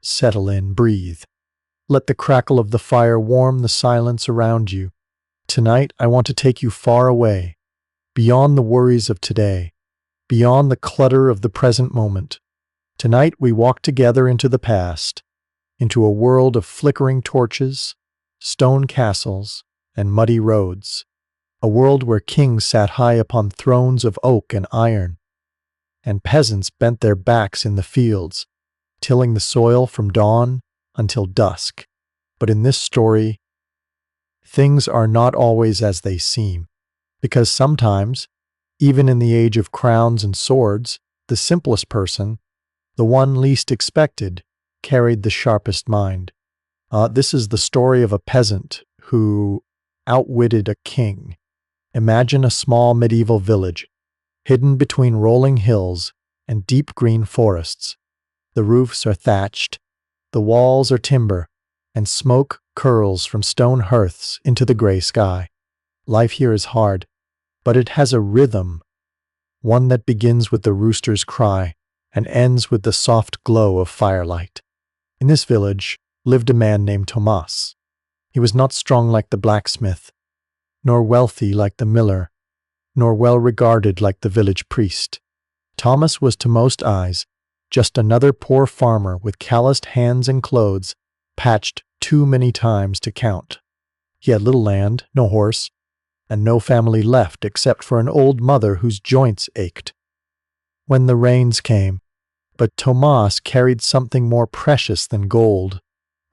Settle in, breathe. Let the crackle of the fire warm the silence around you. Tonight, I want to take you far away, beyond the worries of today, beyond the clutter of the present moment. Tonight, we walk together into the past, into a world of flickering torches, stone castles, and muddy roads, a world where kings sat high upon thrones of oak and iron, and peasants bent their backs in the fields, tilling the soil from dawn until dusk. But in this story, things are not always as they seem, because sometimes, even in the age of crowns and swords, the simplest person, the one least expected, carried the sharpest mind. This is the story of a peasant who outwitted a king. Imagine a small medieval village, hidden between rolling hills and deep green forests. The roofs are thatched, the walls are timber, and smoke curls from stone hearths into the gray sky. Life here is hard, but it has a rhythm, one that begins with the rooster's cry and ends with the soft glow of firelight. In this village lived a man named Tomas. He was not strong like the blacksmith, nor wealthy like the miller, nor well regarded like the village priest. Thomas was to most eyes just another poor farmer with calloused hands and clothes patched too many times to count. He had little land, no horse, and no family left except for an old mother whose joints ached when the rains came. But Tomas carried something more precious than gold,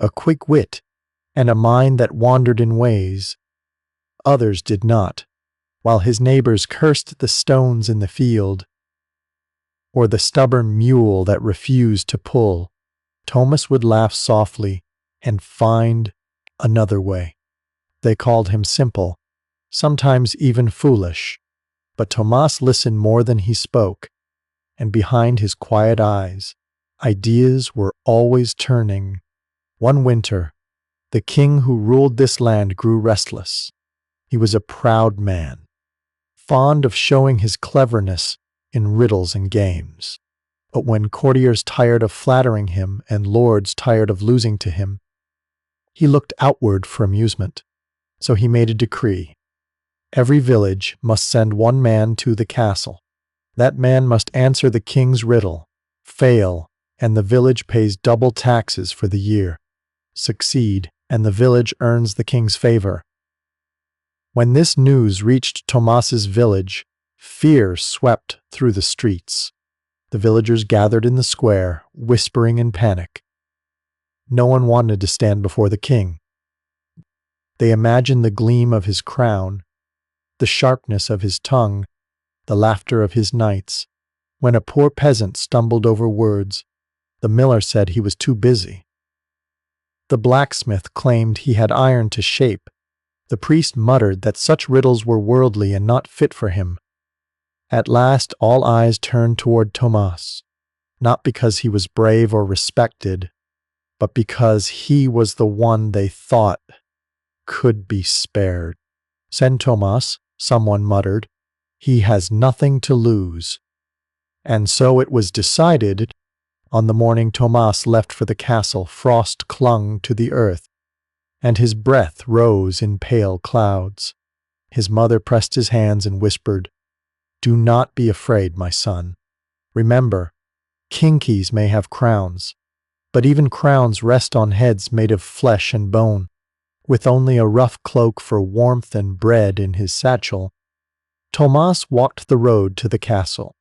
a quick wit, and a mind that wandered in ways others did not. While his neighbors cursed the stones in the field, or the stubborn mule that refused to pull, Thomas would laugh softly and find another way. They called him simple, sometimes even foolish, but Tomas listened more than he spoke, and behind his quiet eyes, ideas were always turning. One winter, the king who ruled this land grew restless. He was a proud man, fond of showing his cleverness in riddles and games. But when courtiers tired of flattering him and lords tired of losing to him, he looked outward for amusement. So he made a decree. Every village must send one man to the castle. That man must answer the king's riddle, fail, and the village pays double taxes for the year. Succeed, and the village earns the king's favor. When this news reached Tomas's village, fear swept through the streets. The villagers gathered in the square, whispering in panic. No one wanted to stand before the king. They imagined the gleam of his crown, the sharpness of his tongue, the laughter of his knights. When a poor peasant stumbled over words, the miller said he was too busy. The blacksmith claimed he had iron to shape. The priest muttered that such riddles were worldly and not fit for him. At last all eyes turned toward Tomas, not because he was brave or respected, but because he was the one they thought could be spared. "Send Tomas," someone muttered. "He has nothing to lose." And so it was decided. On the morning Tomas left for the castle, frost clung to the earth, and his breath rose in pale clouds. His mother pressed his hands and whispered, "Do not be afraid, my son. Remember, kinkies may have crowns, but even crowns rest on heads made of flesh and bone." With only a rough cloak for warmth and bread in his satchel, Tomas walked the road to the castle.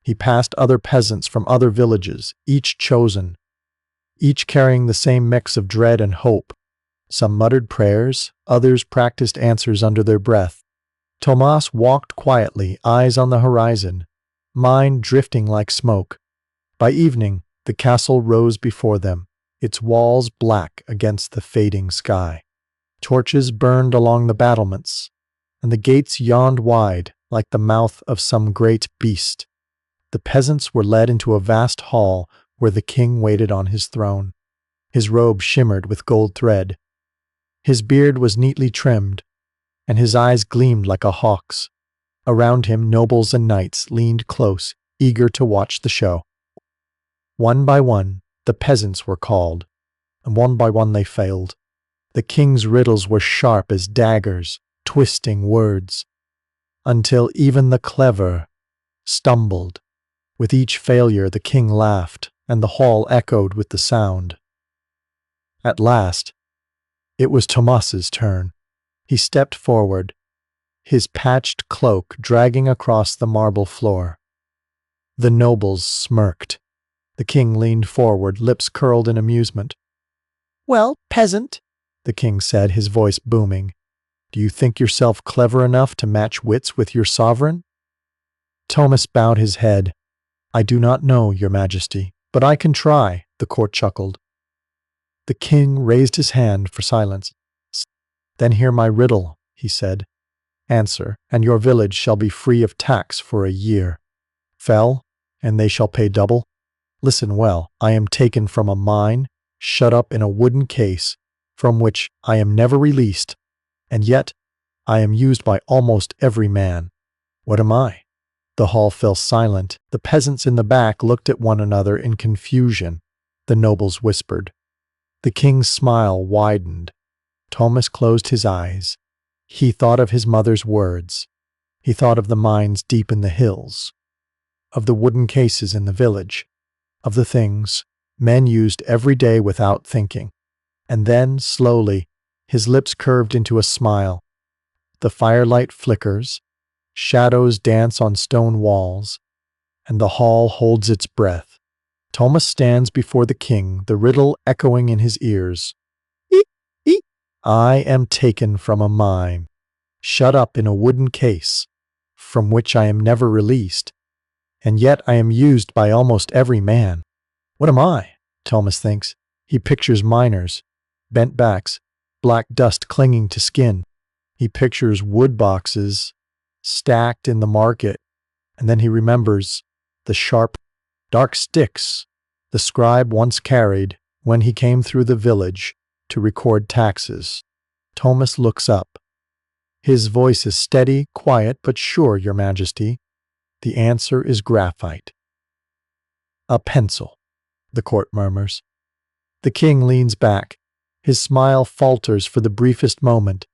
He passed other peasants from other villages, each chosen, each carrying the same mix of dread and hope. Some muttered prayers, others practiced answers under their breath. Tomas walked quietly, eyes on the horizon, mind drifting like smoke. By evening, the castle rose before them, its walls black against the fading sky. Torches burned along the battlements, and the gates yawned wide like the mouth of some great beast. The peasants were led into a vast hall where the king waited on his throne. His robe shimmered with gold thread. His beard was neatly trimmed, and his eyes gleamed like a hawk's. Around him, nobles and knights leaned close, eager to watch the show. One by one, The peasants were called, and one by one they failed. The king's riddles were sharp as daggers, twisting words, until even the clever stumbled. With each failure the king laughed, and the hall echoed with the sound. At last, it was Tomas's turn. He stepped forward, his patched cloak dragging across the marble floor. The nobles smirked. The king leaned forward, lips curled in amusement. "Well, peasant," the king said, his voice booming, "do you think yourself clever enough to match wits with your sovereign?" Tomas bowed his head. "I do not know, your majesty, but I can try," the court chuckled. The king raised his hand for silence. "Then hear my riddle," he said. "Answer, and your village shall be free of tax for a year. Fell, and they shall pay double. Listen well, I am taken from a mine, shut up in a wooden case, from which I am never released, and yet I am used by almost every man. What am I?" The hall fell silent. The peasants in the back looked at one another in confusion. The nobles whispered. The king's smile widened. Tomas closed his eyes. He thought of his mother's words. He thought of the mines deep in the hills, of the wooden cases in the village, of the things men used every day without thinking. And then, slowly, his lips curved into a smile. The firelight flickers, shadows dance on stone walls, and the hall holds its breath. Tomas stands before the king, the riddle echoing in his ears. "Eek, eek. I am taken from a mine, shut up in a wooden case, from which I am never released, and yet I am used by almost every man. What am I?" Tomas thinks. He pictures miners, bent backs, black dust clinging to skin. He pictures wood boxes stacked in the market, and then he remembers the sharp, dark sticks the scribe once carried when he came through the village to record taxes. Tomas looks up. His voice is steady, quiet, but sure, your majesty. The answer is graphite. "A pencil," the court murmurs. The king leans back. His smile falters for the briefest moment.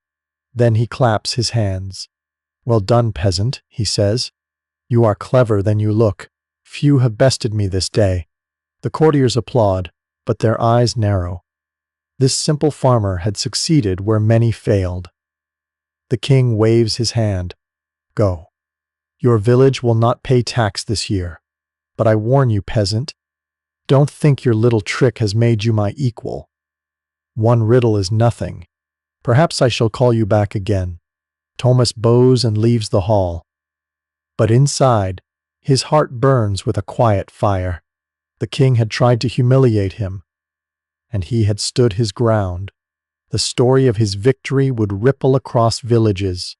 Then he claps his hands. "Well done, peasant," he says. "You are clever than you look. Few have bested me this day." The courtiers applaud, but their eyes narrow. This simple farmer had succeeded where many failed. The king waves his hand. "Go. Your village will not pay tax this year. But I warn you, peasant, don't think your little trick has made you my equal. One riddle is nothing. Perhaps I shall call you back again." Tomas bows and leaves the hall. But inside, his heart burns with a quiet fire. The king had tried to humiliate him, and he had stood his ground. The story of his victory would ripple across villages,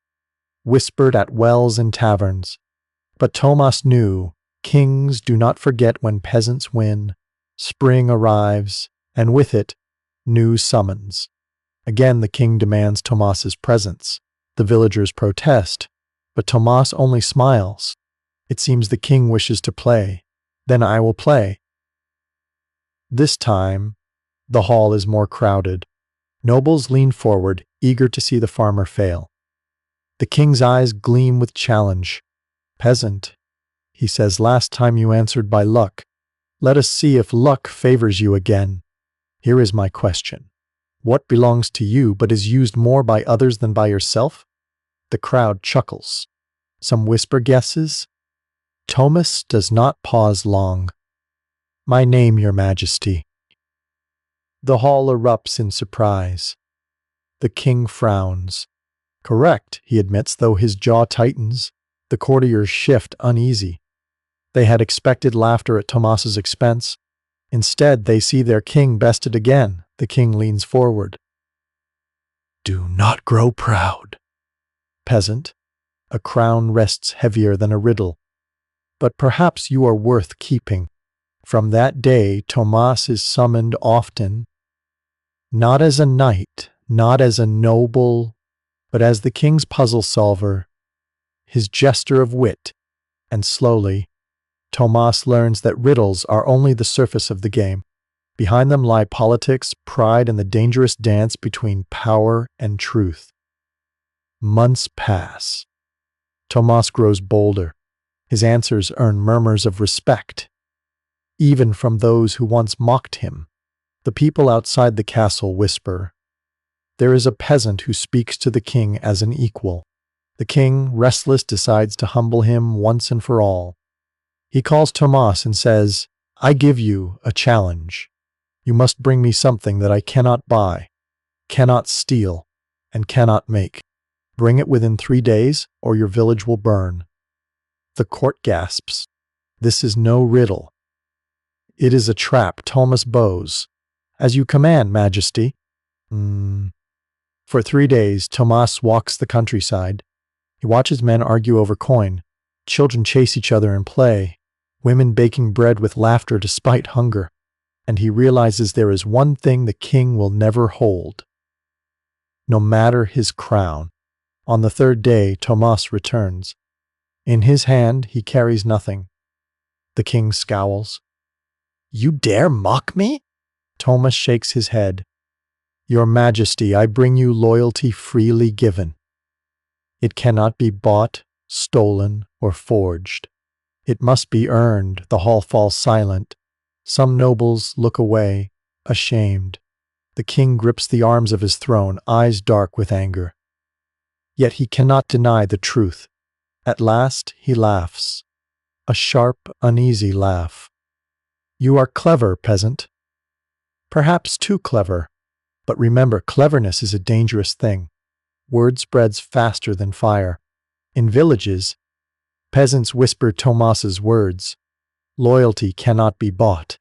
whispered at wells and taverns. But Tomas knew, kings do not forget when peasants win. Spring arrives, and with it, news summons. Again the king demands Tomas's presence. The villagers protest, but Tomas only smiles. It seems the king wishes to play. Then I will play. This time, the hall is more crowded. Nobles lean forward, eager to see the farmer fail. The king's eyes gleam with challenge. "Peasant," he says, "last time you answered by luck. Let us see if luck favors you again. Here is my question. What belongs to you but is used more by others than by yourself?" The crowd chuckles. Some whisper guesses. Tomas does not pause long. "My name, your majesty." The hall erupts in surprise. The king frowns. "Correct," he admits, though his jaw tightens. The courtiers shift uneasy. They had expected laughter at Tomas's expense. Instead, they see their king bested again. The king leans forward. "Do not grow proud, peasant. A crown rests heavier than a riddle. But perhaps you are worth keeping." From that day, Tomas is summoned often, not as a knight, not as a noble, but as the king's puzzle solver, his jester of wit. And slowly, Tomas learns that riddles are only the surface of the game. Behind them lie politics, pride, and the dangerous dance between power and truth. Months pass. Tomas grows bolder. His answers earn murmurs of respect, even from those who once mocked him. The people outside the castle whisper. There is a peasant who speaks to the king as an equal. The king, restless, decides to humble him once and for all. He calls Tomas and says, I give you a challenge. You must bring me something that I cannot buy, cannot steal, and cannot make. Bring it within 3 days, or your village will burn. The court gasps. This is no riddle. It is a trap. Tomas bows. As you command, Majesty. For 3 days, Tomas walks the countryside. He watches men argue over coin. Children chase each other and play. Women baking bread with laughter despite hunger. And he realizes there is one thing the king will never hold, no matter his crown. On the 3rd day, Tomas returns. In his hand, he carries nothing. The king scowls. You dare mock me? Tomas shakes his head. Your Majesty, I bring you loyalty freely given. It cannot be bought, stolen, or forged. It must be earned. The hall falls silent. Some nobles look away, ashamed. The king grips the arms of his throne, eyes dark with anger. Yet he cannot deny the truth. At last he laughs. A sharp, uneasy laugh. You are clever, peasant. Perhaps too clever. But remember, cleverness is a dangerous thing. Word spreads faster than fire. In villages, peasants whisper Tomas's words. Loyalty cannot be bought.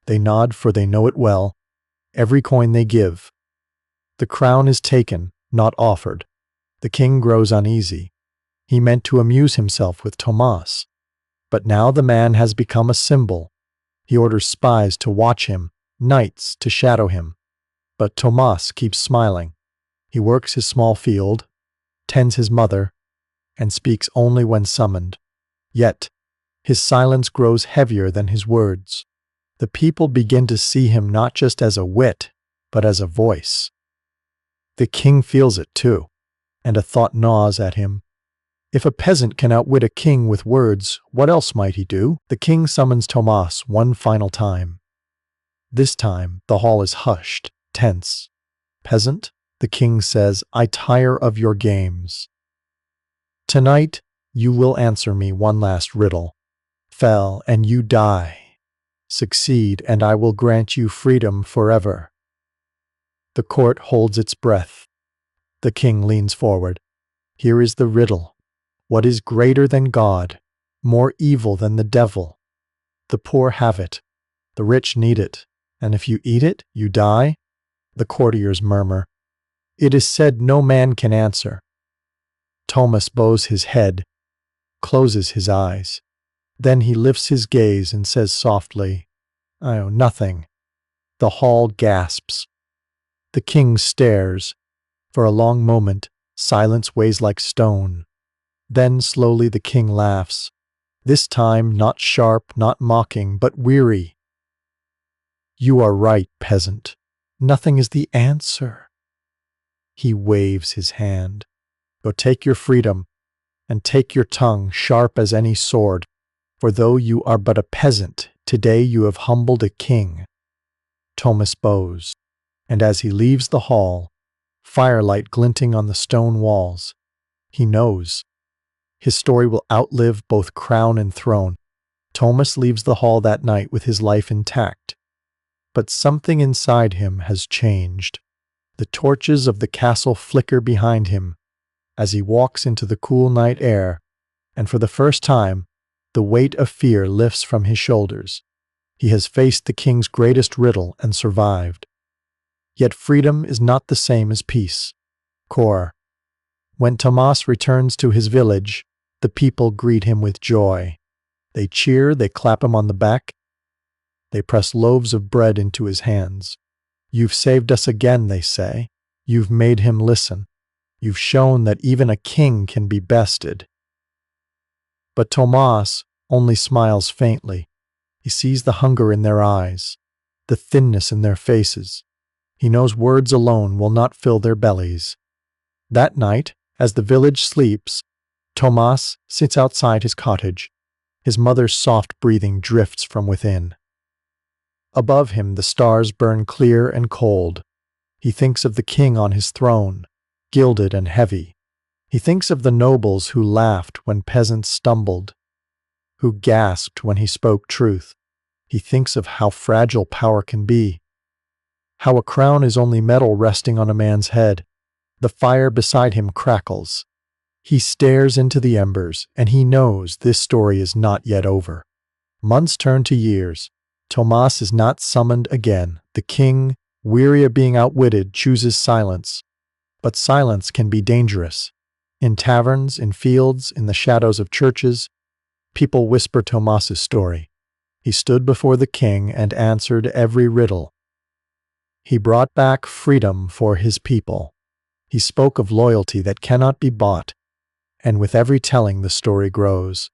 They nod, for they know it well. Every coin they give. The crown is taken, not offered. The king grows uneasy. He meant to amuse himself with Tomas. But now the man has become a symbol. He orders spies to watch him, knights to shadow him. But Tomas keeps smiling. He works his small field, tends his mother, and speaks only when summoned. Yet, his silence grows heavier than his words. The people begin to see him not just as a wit, but as a voice. The king feels it too, and a thought gnaws at him. If a peasant can outwit a king with words, what else might he do? The king summons Tomas one final time. This time, the hall is hushed, tense. Peasant, the king says, I tire of your games. Tonight, you will answer me one last riddle. Fell, and you die. Succeed, and I will grant you freedom forever. The court holds its breath. The king leans forward. Here is the riddle. What is greater than God, more evil than the devil? The poor have it. The rich need it. And if you eat it, you die? The courtiers murmur. It is said no man can answer. Tomas bows his head, closes his eyes. Then he lifts his gaze and says softly, I know nothing. The hall gasps. The king stares. For a long moment, silence weighs like stone. Then slowly the king laughs. This time not sharp, not mocking, but weary. You are right, peasant. Nothing is the answer. He waves his hand. Go take your freedom, and take your tongue sharp as any sword. For though you are but a peasant, today you have humbled a king. Tomas bows, and as he leaves the hall, firelight glinting on the stone walls, he knows. His story will outlive both crown and throne. Tomas leaves the hall that night with his life intact. But something inside him has changed. The torches of the castle flicker behind him as he walks into the cool night air, and for the first time, the weight of fear lifts from his shoulders. He has faced the king's greatest riddle and survived. Yet freedom is not the same as peace. When Tomas returns to his village, the people greet him with joy. They cheer, they clap him on the back. They press loaves of bread into his hands. You've saved us again, they say. You've made him listen. You've shown that even a king can be bested. But Tomas only smiles faintly. He sees the hunger in their eyes. the thinness in their faces. He knows words alone will not fill their bellies. That night, as the village sleeps, Tomas sits outside his cottage. His mother's soft breathing drifts from within. Above him the stars burn clear and cold. He thinks of the king on his throne, gilded and heavy. He thinks of the nobles who laughed when peasants stumbled, who gasped when he spoke truth. He thinks of how fragile power can be, how a crown is only metal resting on a man's head. The fire beside him crackles. He stares into the embers, and he knows this story is not yet over. Months turn to years. Tomas is not summoned again. The king, weary of being outwitted, chooses silence. But silence can be dangerous. In taverns, in fields, in the shadows of churches, people whisper Tomas's story. He stood before the king and answered every riddle. He brought back freedom for his people. He spoke of loyalty that cannot be bought, and with every telling the story grows.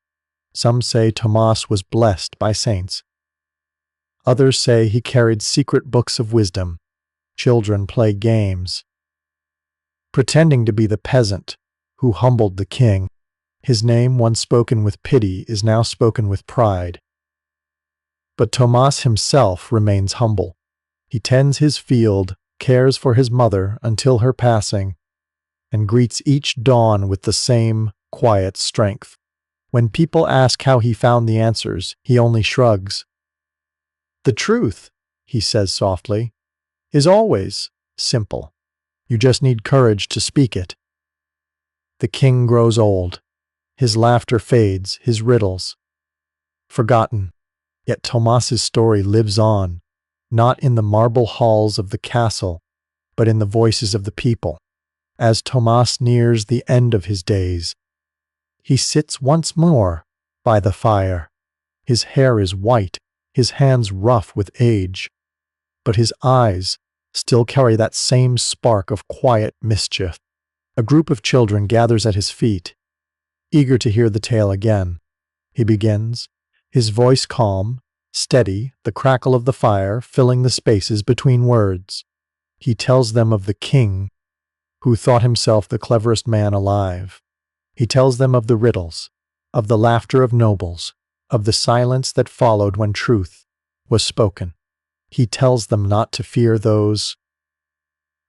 Some say Tomas was blessed by saints. Others say he carried secret books of wisdom. Children play games, pretending to be the peasant who humbled the king. His name, once spoken with pity, is now spoken with pride. But Tomas himself remains humble. He tends his field, cares for his mother until her passing, and greets each dawn with the same quiet strength. When people ask how he found the answers, he only shrugs. The truth, he says softly, is always simple. You just need courage to speak it. The king grows old. His laughter fades, his riddles forgotten. Yet Tomas's story lives on, not in the marble halls of the castle, but in the voices of the people. As Tomas nears the end of his days, he sits once more by the fire. His hair is white, his hands rough with age, but his eyes still carry that same spark of quiet mischief. A group of children gathers at his feet, eager to hear the tale again. He begins, his voice calm, steady, the crackle of the fire filling the spaces between words. He tells them of the king who thought himself the cleverest man alive. He tells them of the riddles, of the laughter of nobles, of the silence that followed when truth was spoken. He tells them not to fear those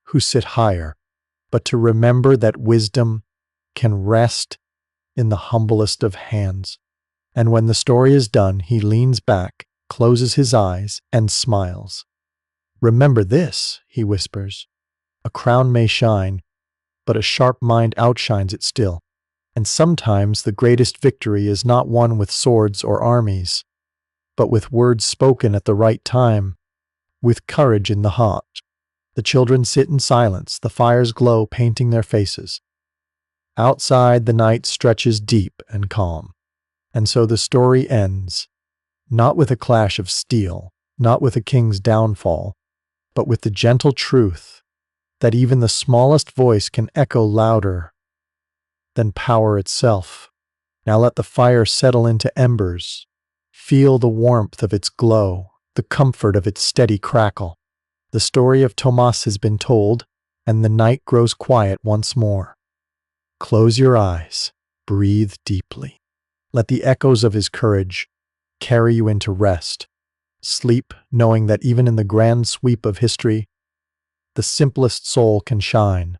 who sit higher, but to remember that wisdom can rest in the humblest of hands. And when the story is done, he leans back, closes his eyes, and smiles. Remember this, he whispers. A crown may shine, but a sharp mind outshines it still. And sometimes the greatest victory is not won with swords or armies, but with words spoken at the right time, with courage in the heart. The children sit in silence, the fires glow, painting their faces. Outside, the night stretches deep and calm. And so the story ends, not with a clash of steel, not with a king's downfall, but with the gentle truth that even the smallest voice can echo louder than power itself. Now let the fire settle into embers. Feel the warmth of its glow, the comfort of its steady crackle. The story of Tomas has been told, and the night grows quiet once more. Close your eyes, breathe deeply. Let the echoes of his courage carry you into rest. Sleep, knowing that even in the grand sweep of history, the simplest soul can shine.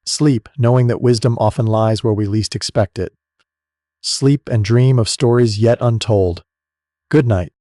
Sleep, knowing that wisdom often lies where we least expect it. Sleep and dream of stories yet untold. Good night.